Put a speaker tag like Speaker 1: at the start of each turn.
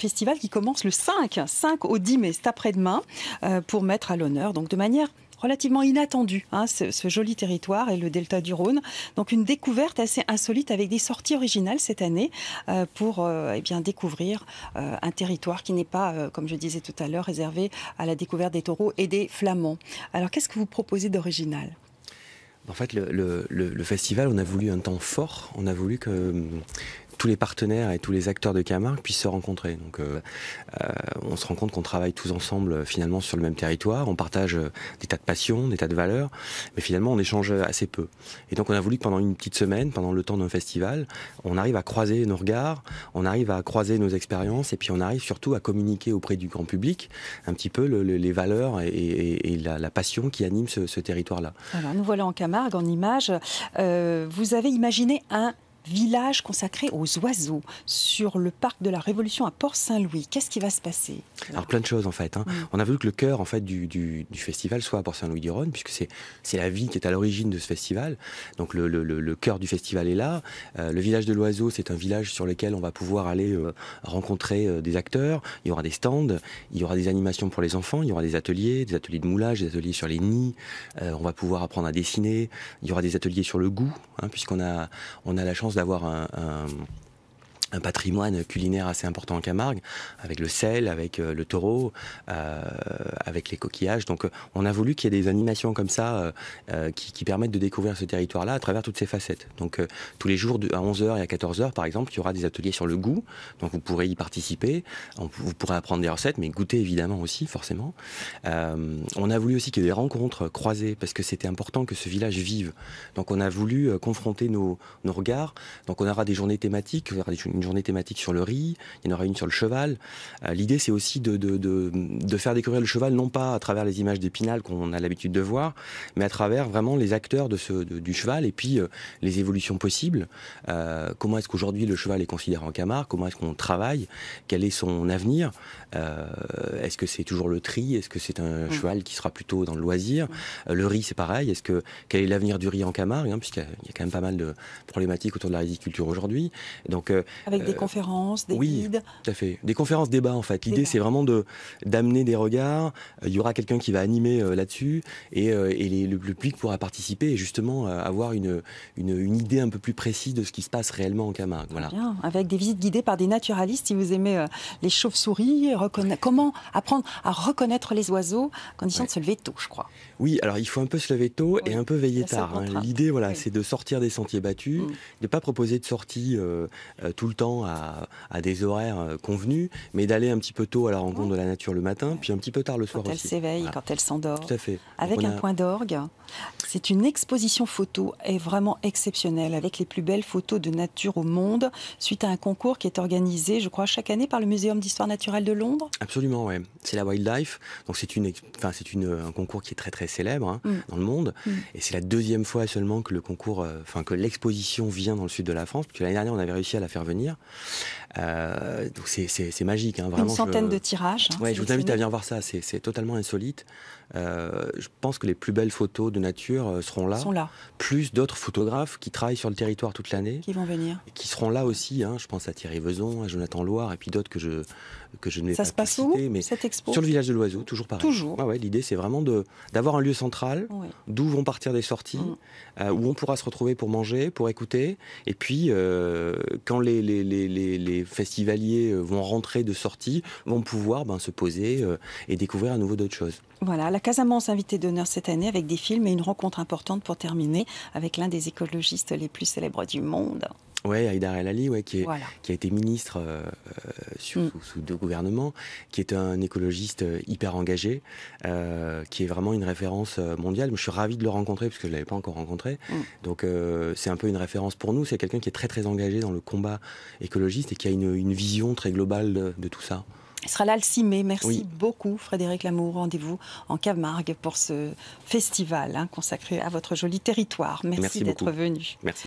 Speaker 1: festival qui commence le 5 au 10 mai, c'est après-demain, pour mettre à l'honneur, donc de manière relativement inattendue, ce joli territoire et le delta du Rhône. Donc une découverte assez insolite avec des sorties originales cette année pour découvrir un territoire qui n'est pas, comme je disais tout à l'heure, réservé à la découverte des taureaux et des flamands. Alors qu'est-ce que vous proposez d'original ?
Speaker 2: En fait, le festival, on a voulu un temps fort, on a voulu que tous les partenaires et tous les acteurs de Camargue puissent se rencontrer. Donc, on se rend compte qu'on travaille tous ensemble finalement sur le même territoire, on partage des tas de passions, des tas de valeurs, mais finalement on échange assez peu. Et donc on a voulu que pendant une petite semaine, pendant le temps d'un festival, on arrive à croiser nos regards, on arrive à croiser nos expériences, et puis on arrive surtout à communiquer auprès du grand public un petit peu les valeurs et la passion qui anime ce territoire-là.
Speaker 1: Alors nous voilà en Camargue, en images. Vous avez imaginé un village consacré aux oiseaux sur le parc de la Révolution à Port-Saint-Louis. Qu'est-ce qui va se passer ?
Speaker 2: Alors plein de choses en fait. On a voulu que le cœur en fait du festival soit à Port-Saint-Louis-du-Rhône, puisque c'est la ville qui est à l'origine de ce festival. Donc le cœur du festival est là. Le village de l'oiseau, c'est un village sur lequel on va pouvoir aller rencontrer des acteurs. Il y aura des stands, il y aura des animations pour les enfants, il y aura des ateliers de moulage, des ateliers sur les nids. On va pouvoir apprendre à dessiner. Il y aura des ateliers sur le goût, puisqu'on a la chance d'avoir un patrimoine culinaire assez important en Camargue, avec le sel, avec le taureau, avec les coquillages. Donc on a voulu qu'il y ait des animations comme ça qui permettent de découvrir ce territoire-là à travers toutes ses facettes. Donc tous les jours à 11h et à 14h par exemple, il y aura des ateliers sur le goût, donc vous pourrez y participer, vous pourrez apprendre des recettes, mais goûter évidemment aussi, forcément. On a voulu aussi qu'il y ait des rencontres croisées, parce que c'était important que ce village vive. Donc on a voulu confronter nos regards. Donc on aura des journées thématiques, une journée thématique sur le riz, il y en aura une sur le cheval. L'idée, c'est aussi de faire découvrir le cheval, non pas à travers les images d'Épinal qu'on a l'habitude de voir, mais à travers vraiment les acteurs du cheval, et puis les évolutions possibles. Comment est-ce qu'aujourd'hui le cheval est considéré en Camargue ? Comment est-ce qu'on travaille ? Quel est son avenir ? Est-ce que c'est toujours le tri ? Est-ce que c'est un cheval qui sera plutôt dans le loisir ? Le riz, c'est pareil. Quel est l'avenir du riz en Camargue, puisqu'il y a quand même pas mal de problématiques autour de la riziculture aujourd'hui. Donc,
Speaker 1: avec des conférences, des guides.
Speaker 2: Tout à fait. Des conférences débats en fait. L'idée, c'est vraiment d'amener des regards. Il y aura quelqu'un qui va animer là-dessus, et le public pourra participer et justement avoir une idée un peu plus précise de ce qui se passe réellement en Camargue. Voilà.
Speaker 1: Bien. Avec des visites guidées par des naturalistes. Si vous aimez les chauves-souris, comment apprendre à reconnaître les oiseaux, condition de se lever tôt, je crois.
Speaker 2: Oui, alors il faut un peu se lever tôt et un peu veiller tard. L'idée, c'est de sortir des sentiers battus, de ne pas proposer de sortie tout le temps à des horaires convenus, mais d'aller un petit peu tôt à la rencontre de la nature le matin, puis un petit peu tard le soir aussi.
Speaker 1: Quand elle s'éveille, quand elle s'endort.
Speaker 2: Tout à fait.
Speaker 1: Avec un point d'orgue. C'est une exposition photo vraiment exceptionnelle, avec les plus belles photos de nature au monde, suite à un concours qui est organisé, je crois, chaque année par le Muséum d'histoire naturelle de Londres.
Speaker 2: Absolument, oui. C'est la Wildlife. Donc c'est un concours qui est très très célèbre dans le monde. Et c'est la deuxième fois seulement que que l'exposition vient dans le sud de la France, parce que l'année dernière on avait réussi à la faire venir. Donc c'est magique, vraiment.
Speaker 1: Une centaine de tirages.
Speaker 2: Ouais, je vous invite à venir voir ça. C'est totalement insolite. Je pense que les plus belles photos de nature seront là. Plus d'autres photographes qui travaillent sur le territoire toute l'année.
Speaker 1: Qui vont venir.
Speaker 2: Et qui seront là aussi. Je pense à Thierry Vezon, à Jonathan Loire, et puis d'autres que je ne vais pas citer. Ça
Speaker 1: se passe où, cette expo ?
Speaker 2: Sur le village de l'oiseau, toujours pareil.
Speaker 1: Toujours.
Speaker 2: L'idée, c'est vraiment d'avoir un lieu central, d'où vont partir des sorties, où on pourra se retrouver pour manger, pour écouter. Et puis, quand les festivaliers vont rentrer de sortie, vont pouvoir se poser et découvrir à nouveau d'autres choses.
Speaker 1: Voilà, la Casamance invitée d'honneur cette année avec des films et une rencontre importante pour terminer avec l'un des écologistes les plus célèbres du monde.
Speaker 2: Oui, Haïdar El Ali, qui a été ministre sous deux gouvernements, qui est un écologiste hyper engagé, qui est vraiment une référence mondiale. Je suis ravi de le rencontrer parce que je ne l'avais pas encore rencontré. Donc c'est un peu une référence pour nous. C'est quelqu'un qui est très très engagé dans le combat écologiste et qui a une vision très globale de tout ça.
Speaker 1: Il sera là le 6 mai. Merci beaucoup, Frédéric Lamour. Rendez-vous en Camargue pour ce festival consacré à votre joli territoire. Merci d'être venu.
Speaker 2: Merci.